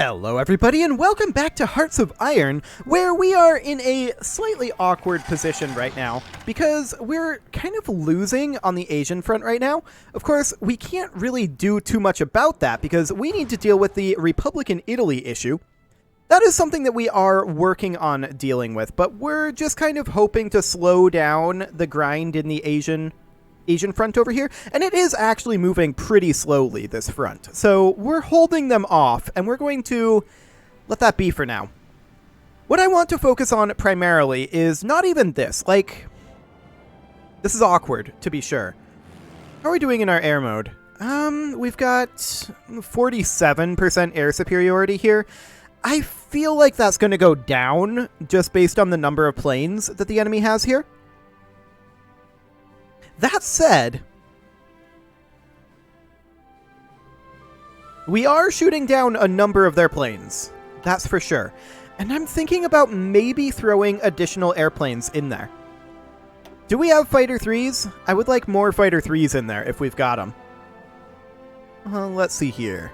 Hello everybody and welcome back to Hearts of Iron, where we are in a slightly awkward position right now, because we're kind of losing on the Asian front right now. Of course, we can't really do too much about that, because we need to deal with the Republican Italy issue. That is something that we are working on dealing with, but we're just kind of hoping to slow down the grind in the Asian front over here, and it is actually moving pretty slowly, this front. So we're holding them off, and we're going to let that be for now. What I want to focus on primarily is not even this. Like, this is awkward, to be sure. How are we doing in our air mode? We've got 47% air superiority here. I feel like that's going to go down, just based on the number of planes that the enemy has here. That said, we are shooting down a number of their planes. That's for sure. And I'm thinking about maybe throwing additional airplanes in there. Do we have Fighter 3s? I would like more Fighter 3s in there if we've got them. Let's see here.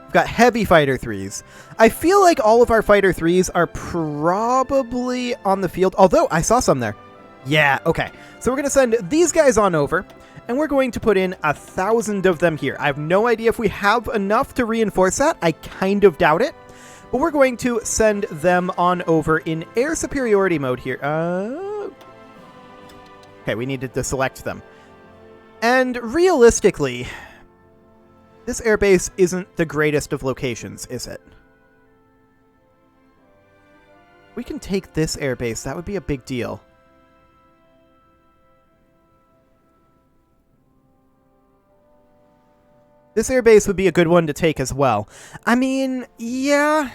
We've got heavy Fighter 3s. I feel like all of our Fighter 3s are probably on the field. Although, I saw some there. Yeah, okay. So we're going to send these guys on over, and we're going to put in 1,000 of them here. I have no idea if we have enough to reinforce that. I kind of doubt it. But we're going to send them on over in air superiority mode here. Okay, we needed to select them. And realistically, this airbase isn't the greatest of locations, is it? We can take this airbase. That would be a big deal. This airbase would be a good one to take as well. I mean, yeah,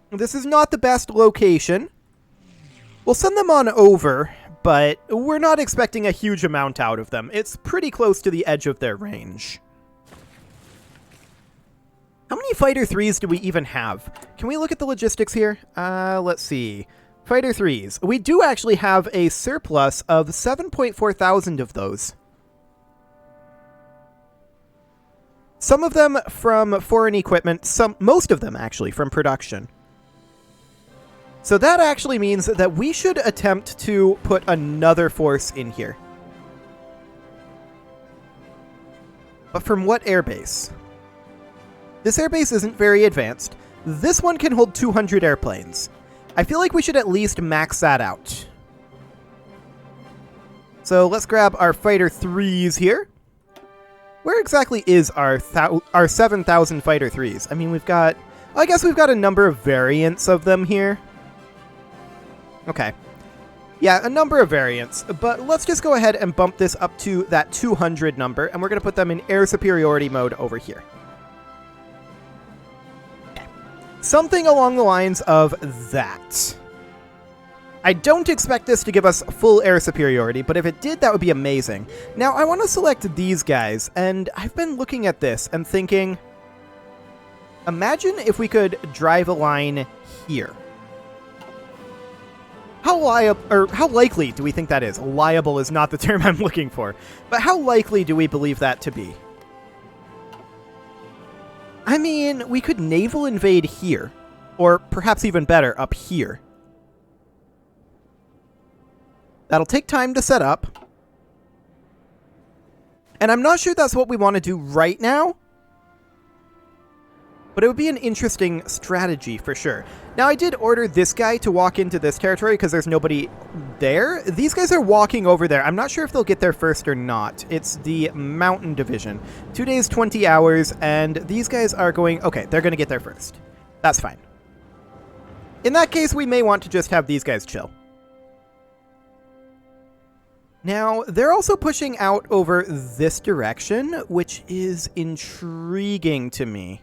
this is not the best location. We'll send them on over, but we're not expecting a huge amount out of them. It's pretty close to the edge of their range. How many Fighter 3s do we even have? Can we look at the logistics here? Let's see. Fighter 3s. We do actually have a surplus of 7.4 thousand of those. Some of them from foreign equipment, most of them actually from production. So that actually means that we should attempt to put another force in here. But from what airbase? This airbase isn't very advanced. This one can hold 200 airplanes. I feel like we should at least max that out. So let's grab our Fighter 3s here. Where exactly is our 7,000 Fighter 3s? I mean, we've got... I guess we've got a number of variants of them here. Okay. Yeah, a number of variants. But let's just go ahead and bump this up to that 200 number, and we're going to put them in air superiority mode over here. Something along the lines of that. I don't expect this to give us full air superiority, but if it did, that would be amazing. Now, I want to select these guys, and I've been looking at this and thinking, imagine if we could drive a line here. How likely do we think that is? Liable is not the term I'm looking for, but how likely do we believe that to be? I mean, we could naval invade here, or perhaps even better, up here. That'll take time to set up. And I'm not sure that's what we want to do right now. But it would be an interesting strategy for sure. Now, I did order this guy to walk into this territory because there's nobody there. These guys are walking over there. I'm not sure if they'll get there first or not. It's the Mountain Division. 2 days, 20 hours, and these guys are going... Okay, they're going to get there first. That's fine. In that case, we may want to just have these guys chill. Now, they're also pushing out over this direction, which is intriguing to me.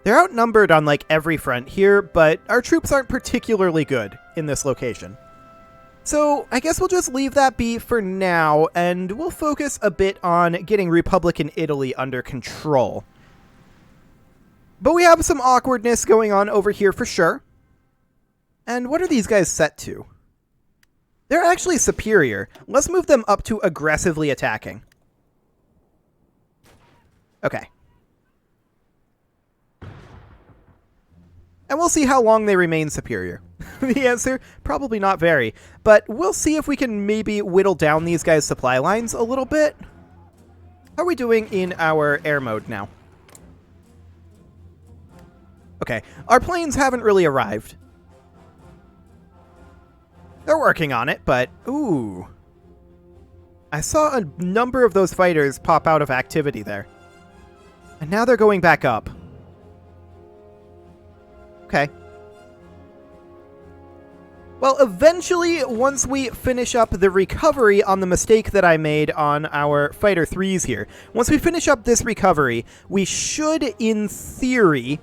They're outnumbered on, like, every front here, but our troops aren't particularly good in this location. So, I guess we'll just leave that be for now, and we'll focus a bit on getting Republican Italy under control. But we have some awkwardness going on over here for sure. And what are these guys set to? They're actually superior. Let's move them up to aggressively attacking. And we'll see how long they remain superior. The answer, probably not very. But we'll see if we can maybe whittle down these guys' supply lines a little bit. How are we doing in our air mode now? Okay, our planes haven't really arrived. They're working on it, but... Ooh. I saw a number of those fighters pop out of activity there. And now they're going back up. Okay. Well, eventually, once we finish up the recovery on the mistake that I made on our Fighter 3s here, once we finish up this recovery, we should, in theory...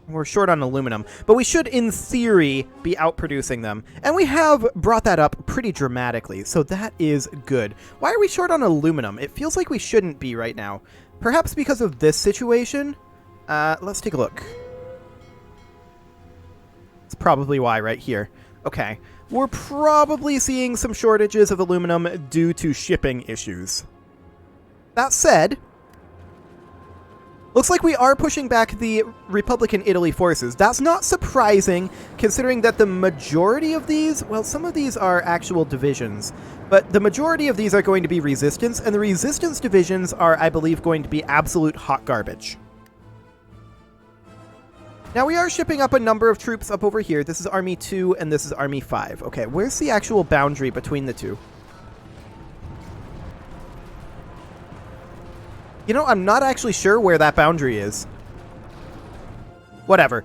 We're short on aluminum, but we should, in theory, be outproducing them. And we have brought that up pretty dramatically, so that is good. Why are we short on aluminum? It feels like we shouldn't be right now. Perhaps because of this situation? Let's take a look. That's probably why right here. Okay. We're probably seeing some shortages of aluminum due to shipping issues. That said... Looks like we are pushing back the Republican Italy forces. That's not surprising, considering that the majority of these, well, some of these are actual divisions, but the majority of these are going to be resistance, and the resistance divisions are, I believe, going to be absolute hot garbage. Now, we are shipping up a number of troops up over here. This is Army 2, and this is Army 5. Okay, where's the actual boundary between the two? You know, I'm not actually sure where that boundary is. Whatever.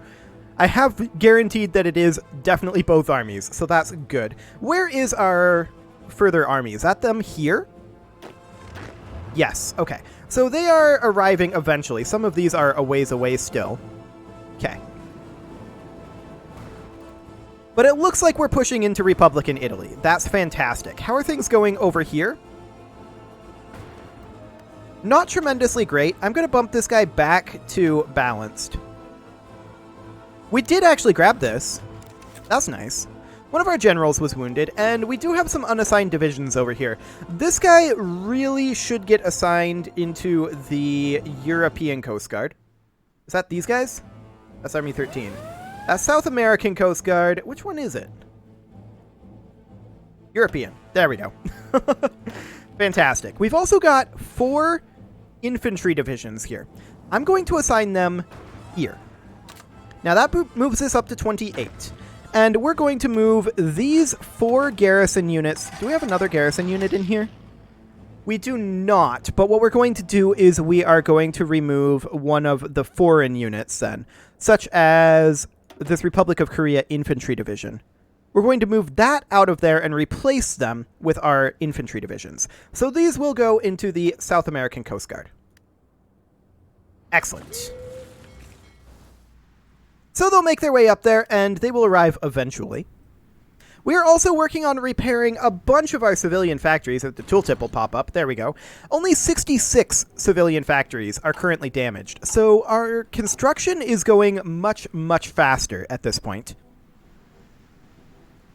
I have guaranteed that it is definitely both armies, so that's good. Where is our further army? Is that them here? Yes, okay. So they are arriving eventually. Some of these are a ways away still. Okay. But it looks like we're pushing into Republican Italy. That's fantastic. How are things going over here? Not tremendously great. I'm going to bump this guy back to balanced. We did actually grab this. That's nice. One of our generals was wounded, and we do have some unassigned divisions over here. This guy really should get assigned into the European Coast Guard. Is that these guys? That's Army 13. That's South American Coast Guard. Which one is it? European. There we go. Fantastic. We've also got 4 infantry divisions here. I'm going to assign them here. Now that moves us up to 28. And we're going to move these 4 garrison units. Do we have another garrison unit in here? We do not, but what we're going to do is we are going to remove one of the foreign units then, such as this Republic of Korea infantry division. We're going to move that out of there and replace them with our infantry divisions. So these will go into the South American Coast Guard. Excellent. So they'll make their way up there, and they will arrive eventually. We are also working on repairing a bunch of our civilian factories. The tooltip will pop up. There we go. Only 66 civilian factories are currently damaged, so our construction is going much, much faster at this point.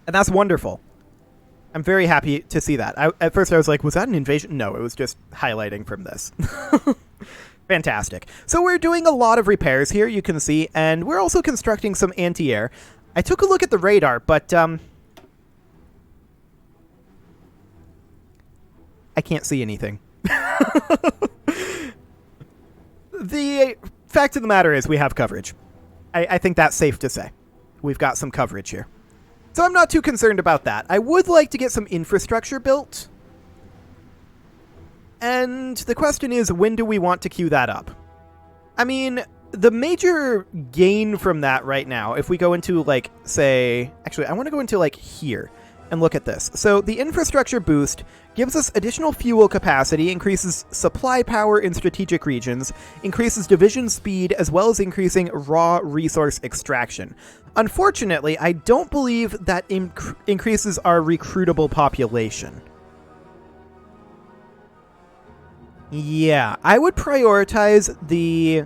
And that's wonderful. I'm very happy to see that. At first I was like, was that an invasion? No, it was just highlighting from this. Fantastic. So we're doing a lot of repairs here, you can see, and we're also constructing some anti-air. I took a look at the radar, but I can't see anything. The fact of the matter is we have coverage. I think that's safe to say. We've got some coverage here. So I'm not too concerned about that. I would like to get some infrastructure built. And the question is, when do we want to queue that up? I mean, the major gain from that right now, if we go into, like, say... Actually, I want to go into, like, here and look at this. So the infrastructure boost gives us additional fuel capacity, increases supply power in strategic regions, increases division speed, as well as increasing raw resource extraction. Unfortunately, I don't believe that increases our recruitable population. Yeah, I would prioritize the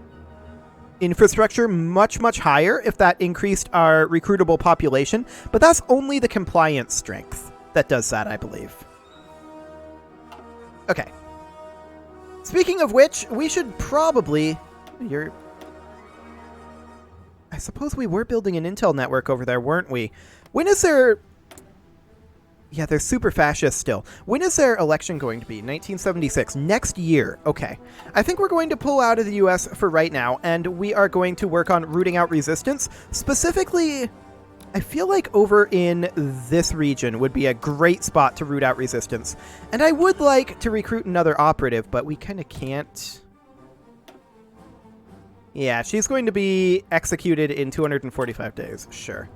infrastructure much, much higher if that increased our recruitable population, but that's only the compliance strength that does that, I believe. Okay. Speaking of which, we should probably... I suppose we were building an intel network over there, weren't we? When is their... Yeah, they're super fascist still. When is their election going to be? 1976. Next year. Okay. I think we're going to pull out of the US for right now, and we are going to work on rooting out resistance. Specifically, I feel like over in this region would be a great spot to root out resistance. And I would like to recruit another operative, but we kind of can't. Yeah, she's going to be executed in 245 days. Sure.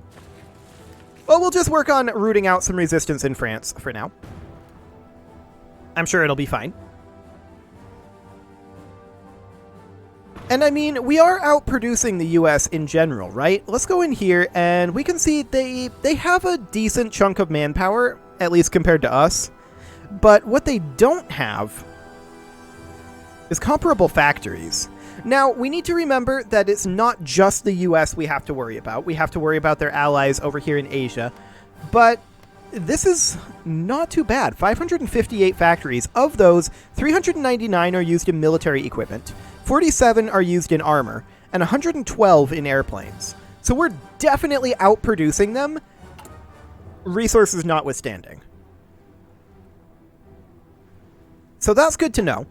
Well, we'll just work on rooting out some resistance in France for now. I'm sure it'll be fine. And I mean, we are outproducing the US in general, right? Let's go in here and we can see they have a decent chunk of manpower, at least compared to us. But what they don't have is comparable factories. Now, we need to remember that it's not just the US we have to worry about. We have to worry about their allies over here in Asia. But this is not too bad. 558 factories. Of those, 399 are used in military equipment, 47 are used in armor, and 112 in airplanes. So we're definitely outproducing them, resources notwithstanding. So that's good to know.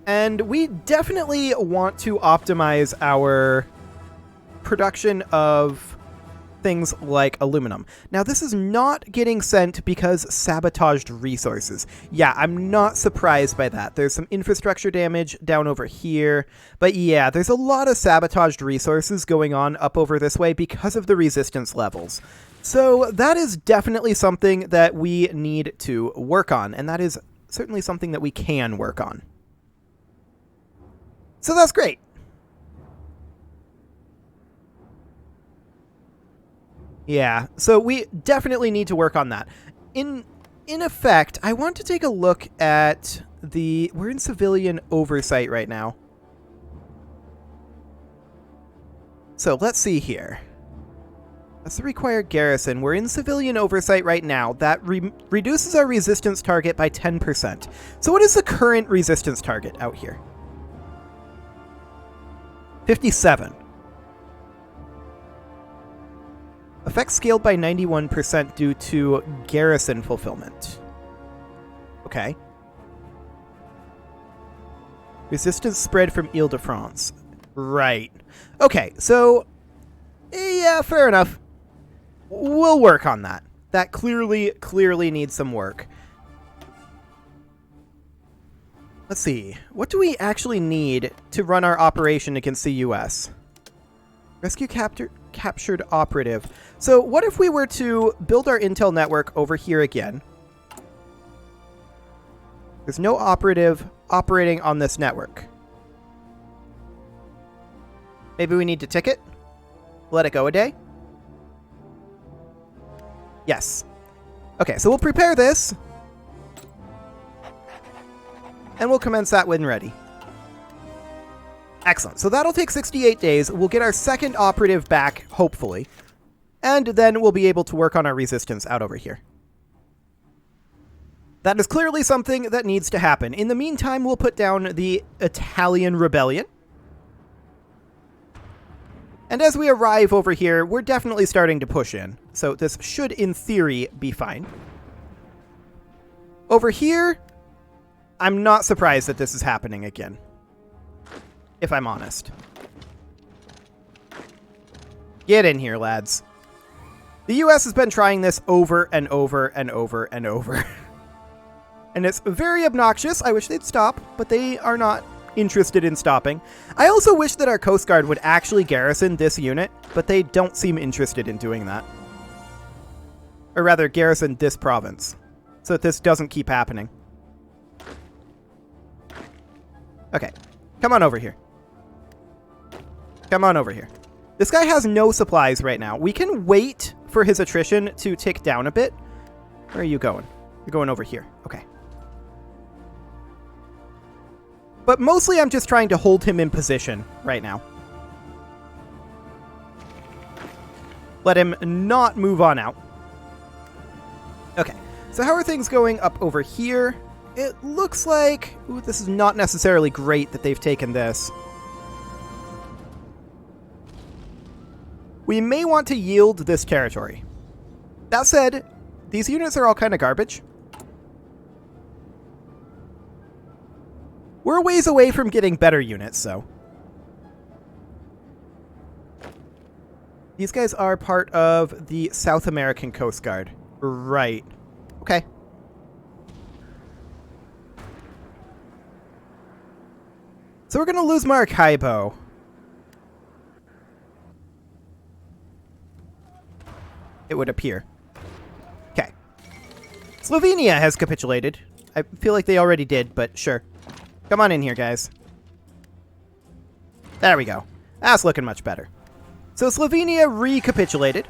And we definitely want to optimize our production of things like aluminum. Now, this is not getting sent because sabotaged resources. Yeah, I'm not surprised by that. There's some infrastructure damage down over here. But yeah, there's a lot of sabotaged resources going on up over this way because of the resistance levels. So that is definitely something that we need to work on. And that is certainly something that we can work on. So that's great. Yeah, so we definitely need to work on that. In effect, I want to take a look at the... We're in civilian oversight right now. So let's see here. That's the required garrison. We're in civilian oversight right now. That reduces our resistance target by 10%. So what is the current resistance target out here? 57. Effect scaled by 91% due to garrison fulfillment. Okay. Resistance spread from Ile-de-France. Right. Okay, so... Yeah, fair enough. We'll work on that. That clearly needs some work. Let's see. What do we actually need to run our operation against the US? Rescue captured operative. So what if we were to build our intel network over here again? There's no operative operating on this network. Maybe we need to tick it? Let it go a day? Yes. Okay, so we'll prepare this. And we'll commence that when ready. Excellent. So that'll take 68 days. We'll get our second operative back, hopefully. And then we'll be able to work on our resistance out over here. That is clearly something that needs to happen. In the meantime, we'll put down the Italian rebellion. And as we arrive over here, we're definitely starting to push in. So this should, in theory, be fine. Over here, I'm not surprised that this is happening again. If I'm honest. Get in here, lads. The US has been trying this over and over and over and over. And it's very obnoxious. I wish they'd stop, but they are not interested in stopping. I also wish that our Coast Guard would actually garrison this unit, but they don't seem interested in doing that. Or rather, garrison this province, so that this doesn't keep happening. Okay, come on over here. Come on over here. This guy has no supplies right now. We can wait for his attrition to tick down a bit. Where are you going? You're going over here. Okay. But mostly I'm just trying to hold him in position right now. Let him not move on out. Okay, so how are things going up over here? It looks like... Ooh, this is not necessarily great that they've taken this. we may want to yield this territory. That said, these units are all kind of garbage. We're a ways away from getting better units, so. These guys are part of the South American Coast Guard. Right. Okay. So we're going to lose Maracaibo. It would appear. Okay. Slovenia has capitulated. I feel like they already did, but sure. Come on in here, guys. There we go. That's looking much better. So Slovenia recapitulated.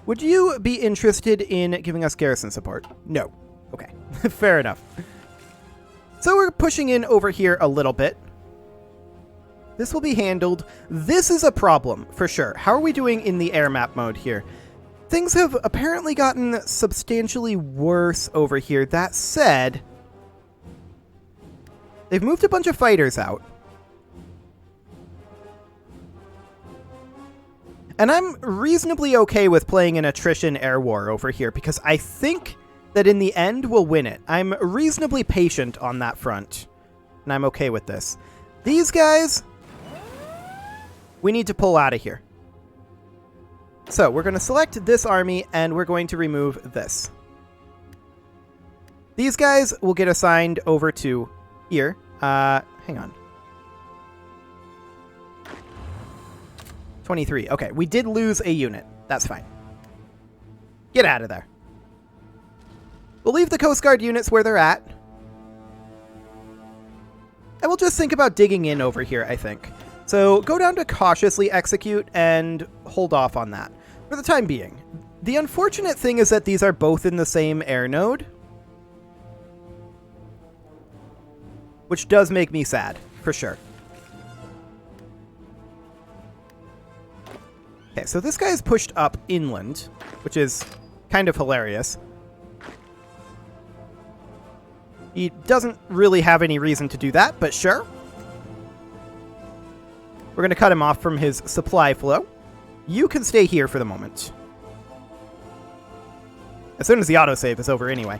Would you be interested in giving us garrison support? No. Okay. Fair enough. So we're pushing in over here a little bit. This will be handled. This is a problem, for sure. How are we doing in the air map mode here? Things have apparently gotten substantially worse over here. That said, they've moved a bunch of fighters out. And I'm reasonably okay with playing an attrition air war over here because I think that in the end we'll win it. I'm reasonably patient on that front, and I'm okay with this. These guys, we need to pull out of here. So we're going to select this army, and we're going to remove this. These guys will get assigned over to here. Hang on. 23. Okay, we did lose a unit. That's fine. Get out of there. We'll leave the Coast Guard units where they're at. And we'll just think about digging in over here, I think. So go down to cautiously execute and hold off on that for the time being. The unfortunate thing is that these are both in the same air node, which does make me sad, for sure. Okay, so this guy is pushed up inland, which is kind of hilarious. He doesn't really have any reason to do that, but sure. We're going to cut him off from his supply flow. You can stay here for the moment. As soon as the autosave is over anyway.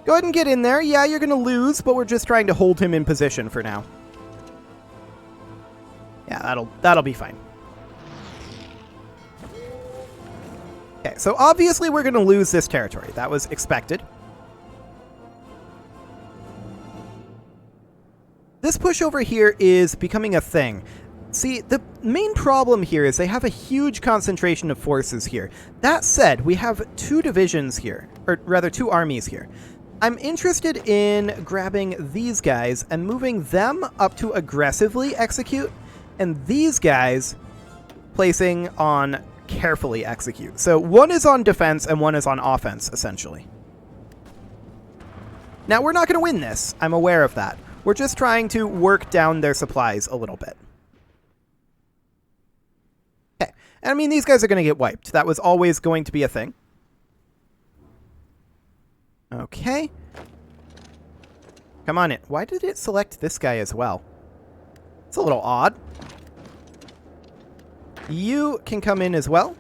Go ahead and get in there. Yeah, you're going to lose, but we're just trying to hold him in position for now. Yeah, that'll be fine. Okay, so obviously we're going to lose this territory. That was expected. This push over here is becoming a thing. See, the main problem here is they have a huge concentration of forces here. That said, we have 2 divisions here, or rather 2 armies here. I'm interested in grabbing these guys and moving them up to aggressively execute, and these guys placing on carefully execute. So one is on defense and one is on offense, essentially. Now, we're not going to win this. I'm aware of that. We're just trying to work down their supplies a little bit. Okay. And I mean, these guys are going to get wiped. That was always going to be a thing. Okay. Come on in. Why did it select this guy as well? It's a little odd. You can come in as well.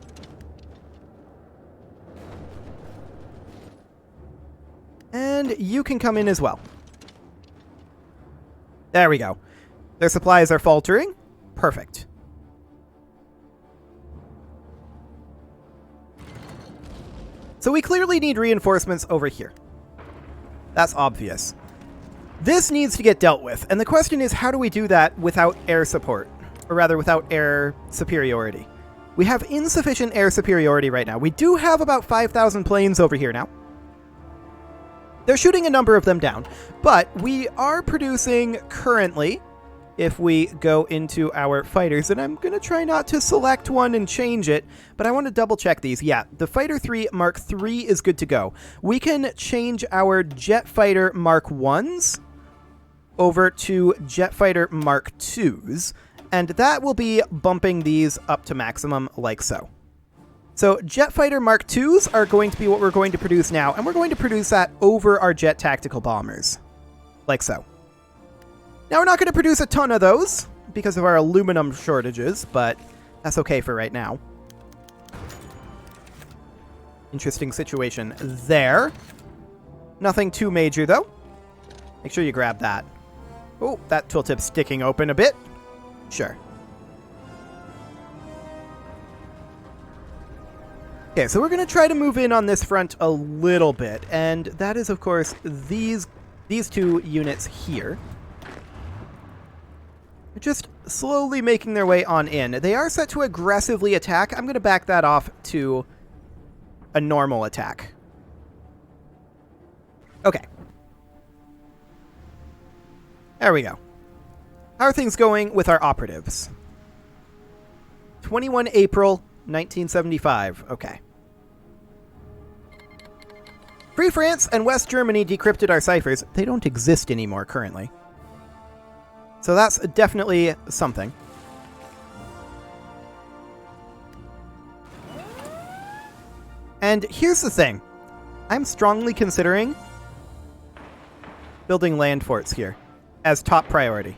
And you can come in as well. There we go. Their supplies are faltering. Perfect. So we clearly need reinforcements over here. That's obvious. This needs to get dealt with, and the question is, how do we do that without air support? Or rather, without air superiority. We have insufficient air superiority right now. We do have about 5,000 planes over here now. They're shooting a number of them down, but we are producing currently, if we go into our fighters, and I'm going to try not to select one and change it, but I want to double check these. Yeah, the Fighter 3 Mark III is good to go. We can change our Jet Fighter Mark 1s over to Jet Fighter Mark 2s, and that will be bumping these up to maximum like so. So Jet Fighter Mark IIs are going to be what we're going to produce now, and we're going to produce that over our jet tactical bombers, like so. Now we're not going to produce a ton of those, because of our aluminum shortages, but that's okay for right now. Interesting situation there. Nothing too major, though. Make sure you grab that. Oh, that tooltip's sticking open a bit. Sure. Okay, so we're going to try to move in on this front a little bit, and that is, of course, these two units here. They're just slowly making their way on in. They are set to aggressively attack. I'm going to back that off to a normal attack. Okay. There we go. How are things going with our operatives? 21 April 1975. Okay. Free France and West Germany decrypted our ciphers. They don't exist anymore currently. So that's definitely something. And here's the thing. I'm strongly considering building land forts here as top priority.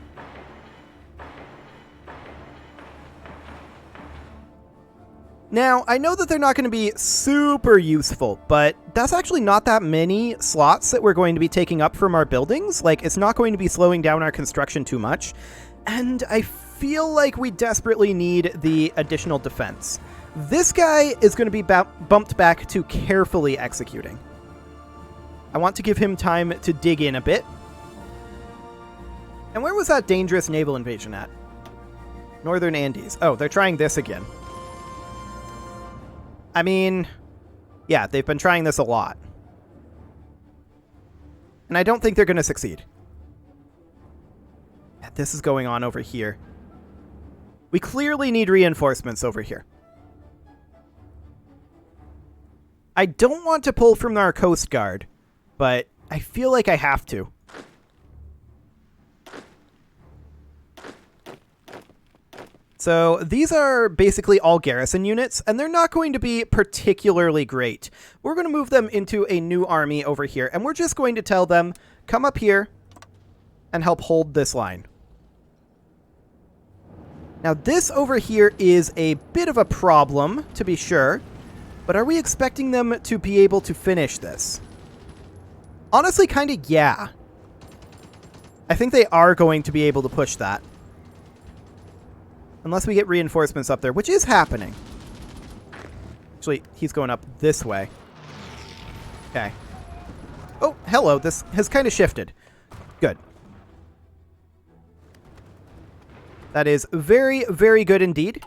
Now, I know that they're not going to be super useful, but that's actually not that many slots that we're going to be taking up from our buildings. Like, it's not going to be slowing down our construction too much. And I feel like we desperately need the additional defense. This guy is going to be bumped back to carefully executing. I want to give him time to dig in a bit. And where was that dangerous naval invasion at? Northern Andes. Oh, they're trying this again. I mean, yeah, they've been trying this a lot. And I don't think they're going to succeed. Yeah, this is going on over here. We clearly need reinforcements over here. I don't want to pull from our Coast Guard, but I feel like I have to. So these are basically all garrison units, and they're not going to be particularly great. We're going to move them into a new army over here, and we're just going to tell them, come up here and help hold this line. Now this over here is a bit of a problem, to be sure, but are we expecting them to be able to finish this? Honestly, kind of yeah. I think they are going to be able to push that. Unless we get reinforcements up there, which is happening. Actually, he's going up this way. Okay. Oh, hello. This has kind of shifted. Good. That is very, very good indeed.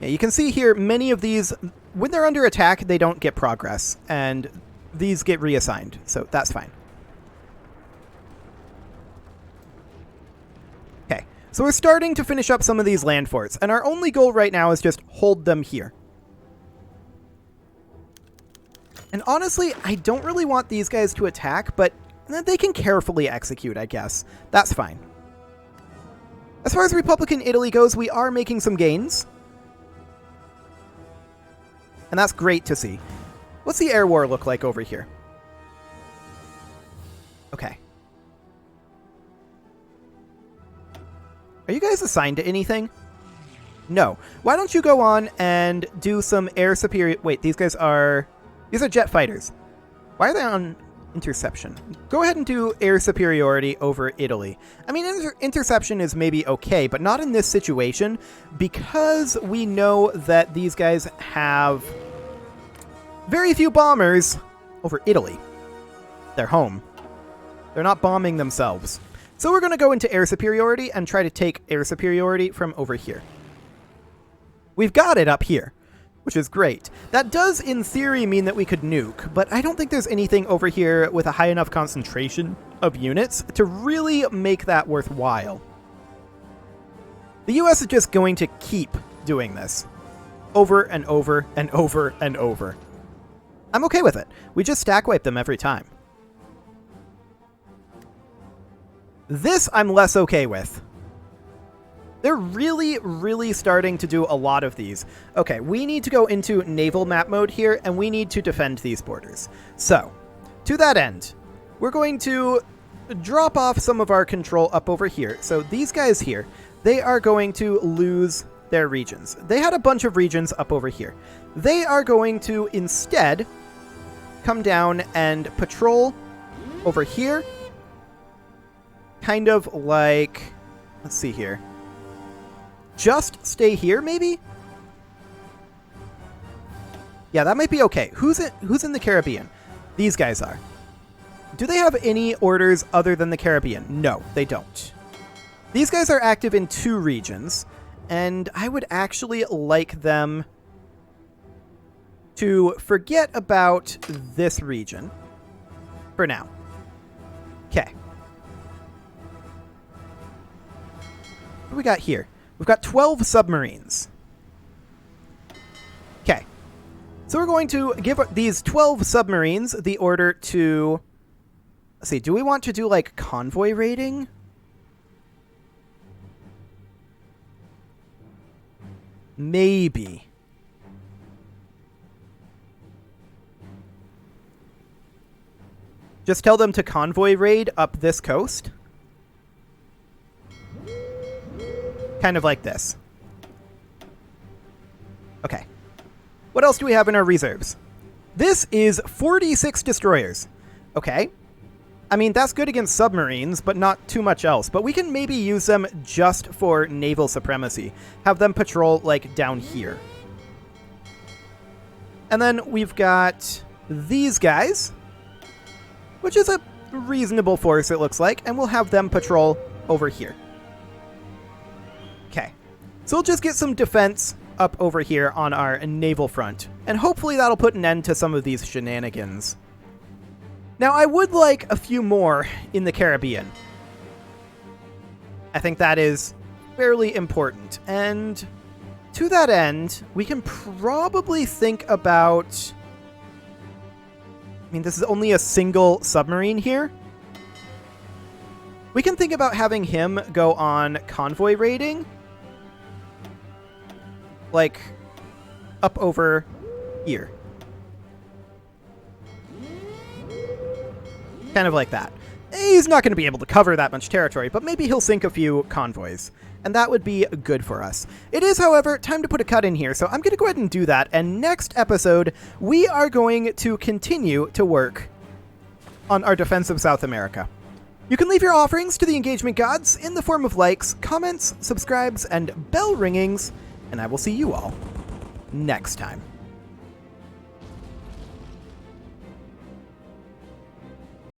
Yeah, you can see here, many of these, when they're under attack, they don't get progress. And these get reassigned, so that's fine. So we're starting to finish up some of these land forts, and our only goal right now is just hold them here. And honestly, I don't really want these guys to attack, but they can carefully execute, I guess. That's fine. As far as Republican Italy goes, we are making some gains. And that's great to see. What's the air war look like over here? Okay. Are you guys assigned to anything? No. Why don't you go on and do some air superior... Wait, these are jet fighters. Why are they on interception? Go ahead and do air superiority over Italy. I mean, interception is maybe okay, but not in this situation, because we know that these guys have very few bombers over Italy. They're home. They're not bombing themselves. So we're going to go into air superiority and try to take air superiority from over here. We've got it up here, which is great. That does, in theory, mean that we could nuke, but I don't think there's anything over here with a high enough concentration of units to really make that worthwhile. The US is just going to keep doing this over and over and over and over. I'm okay with it. We just stack wipe them every time. This I'm less okay with. They're really, really starting to do a lot of these. Okay, we need to go into naval map mode here, and we need to defend these borders. So, to that end, we're going to drop off some of our control up over here. So these guys here, they are going to lose their regions. They had a bunch of regions up over here. They are going to instead come down and patrol over here. Kind of like, let's see here. Just stay here, maybe? Yeah, that might be okay. Who's in the Caribbean? These guys are. Do they have any orders other than the Caribbean? No, they don't. These guys are active in 2 regions, and I would actually like them to forget about this region for now. Okay. What do we got here? We've got 12 submarines. Okay. So we're going to give these 12 submarines the order to... Let's see, do we want to do, like, convoy raiding? Maybe. Just tell them to convoy raid up this coast. Kind of like this. Okay. What else do we have in our reserves? This is 46 destroyers. Okay. I mean, that's good against submarines, but not too much else. But we can maybe use them just for naval supremacy. Have them patrol, like, down here. And then we've got these guys, which is a reasonable force, it looks like. And we'll have them patrol over here. Okay. So we'll just get some defense up over here on our naval front. And hopefully that'll put an end to some of these shenanigans. Now, I would like a few more in the Caribbean. I think that is fairly important. And to that end, we can probably think about... I mean, this is only a single submarine here. We can think about having him go on convoy raiding. Like, up over here. Kind of like that. He's not going to be able to cover that much territory, but maybe he'll sink a few convoys. And that would be good for us. It is, however, time to put a cut in here, so I'm going to go ahead and do that. And next episode, we are going to continue to work on our defense of South America. You can leave your offerings to the engagement gods in the form of likes, comments, subscribes, and bell ringings, and I will see you all next time.